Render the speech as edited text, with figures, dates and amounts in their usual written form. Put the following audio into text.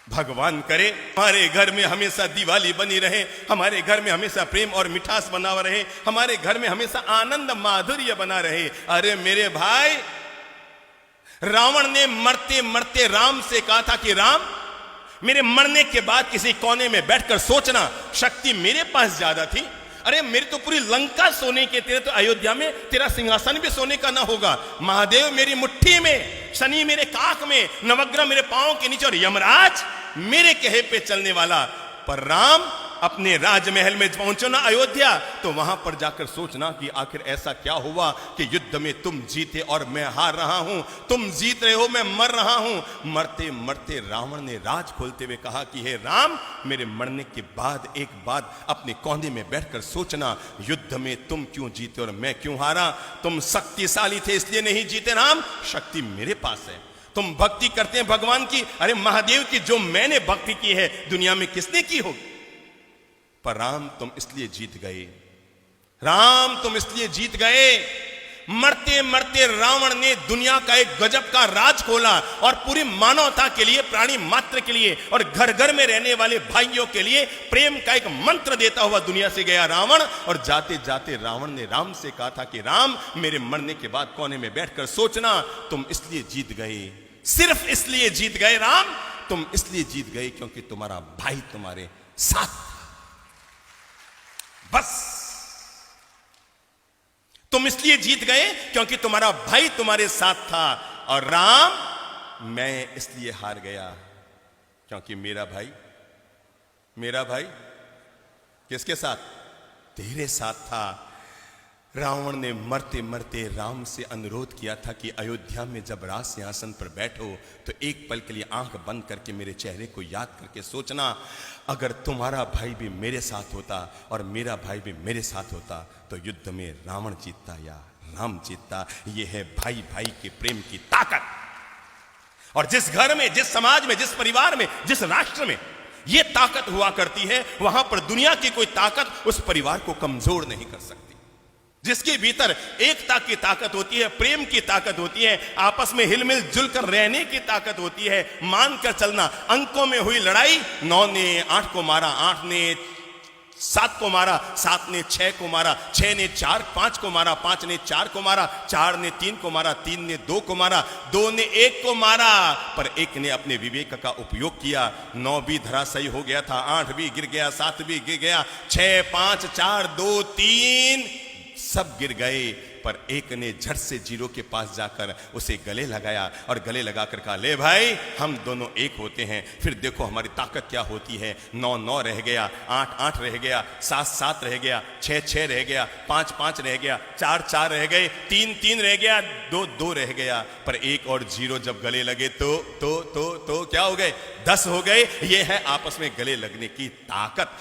भगवान करे हमारे घर में हमेशा दिवाली बनी रहे, हमारे घर में हमेशा प्रेम और मिठास बना रहे, हमारे घर में हमेशा आनंद माधुर्य बना रहे। अरे मेरे भाई, रावण ने मरते मरते राम से कहा था कि राम, मेरे मरने के बाद किसी कोने में बैठकर सोचना, शक्ति मेरे पास ज्यादा थी। अरे मेरी तो पूरी लंका सोने के, तेरे तो अयोध्या में तेरा सिंहासन भी सोने का ना होगा। महादेव मेरी मुट्ठी में, शनि मेरे काख में, नवग्रह मेरे पांव के नीचे और यमराज मेरे कहे पे चलने वाला। पर राम अपने राजमहल में पहुंचो ना अयोध्या, तो वहां पर जाकर सोचना कि आखिर ऐसा क्या हुआ कि युद्ध में तुम जीते और मैं हार रहा हूं, तुम जीत रहे हो मैं मर रहा हूं। मरते मरते रावण ने राज खोलते हुए कहा कि हे राम, मेरे मरने के बाद एक बात अपने कोने में बैठकर सोचना, युद्ध में तुम क्यों जीते और मैं क्यों हारा। तुम शक्तिशाली थे इसलिए नहीं जीते राम, शक्ति मेरे पास है। तुम भक्ति करते हैं भगवान की, अरे महादेव की जो मैंने भक्ति की है दुनिया में किसने की होगी। पर राम तुम इसलिए जीत गए, राम तुम इसलिए जीत गए। मरते मरते रावण ने दुनिया का एक गजब का राज खोला और पूरी मानवता के लिए, प्राणी मात्र के लिए और घर घर में रहने वाले भाइयों के लिए प्रेम का एक मंत्र देता हुआ दुनिया से गया रावण। और जाते जाते रावण ने राम से कहा था कि राम, मेरे मरने के बाद कोने में बैठकर सोचना, तुम इसलिए जीत गए, सिर्फ इसलिए जीत गए राम, तुम इसलिए जीत गए क्योंकि तुम्हारा भाई तुम्हारे साथ, बस तुम इसलिए जीत गए क्योंकि तुम्हारा भाई तुम्हारे साथ था। और राम, मैं इसलिए हार गया क्योंकि मेरा भाई किसके साथ, तेरे साथ था। रावण ने मरते मरते राम से अनुरोध किया था कि अयोध्या में जब राज सिंहासन पर बैठो तो एक पल के लिए आंख बंद करके मेरे चेहरे को याद करके सोचना, अगर तुम्हारा भाई भी मेरे साथ होता और मेरा भाई भी मेरे साथ होता तो युद्ध में रावण जीतता या राम जीतता। यह है भाई भाई के प्रेम की ताकत। और जिस घर में, जिस समाज में, जिस परिवार में, जिस राष्ट्र में यह ताकत हुआ करती है, वहां पर दुनिया की कोई ताकत उस परिवार को कमजोर नहीं कर सकती। जिसके भीतर एकता की ताकत होती है, प्रेम की ताकत होती है, आपस में हिलमिल जुलकर रहने की ताकत होती है, मानकर चलना। अंकों में हुई लड़ाई, 9 ने 8 को मारा, 8 ने 7 को मारा, 7 ने 6 को मारा, 6 ने 5 को मारा, 5 ने 4 को मारा, 4 ने 3 को मारा, 3 ने 2 को मारा, 2 ने 1 को मारा। पर एक ने अपने विवेक का उपयोग किया, 9 भी धराशायी हो गया था, 8 भी गिर गया, 7 भी गिर गया, 6 5 4 2 3 सब गिर गए। पर एक ने झट से जीरो के पास जाकर उसे गले लगाया और गले लगाकर कहा, ले भाई, हम दोनों एक होते हैं, फिर देखो हमारी ताकत क्या होती है। 9 9 रह गया, 8 8 रह गया, 7 7 रह गया, 6 6 रह गया, 5 5 रह गया, 4 4 रह गए, 3 3 रह गया, 2 2 रह गया। पर एक और जीरो जब गले लगे तो क्या हो गए, 10 हो गए। ये है आपस में गले लगने की ताकत।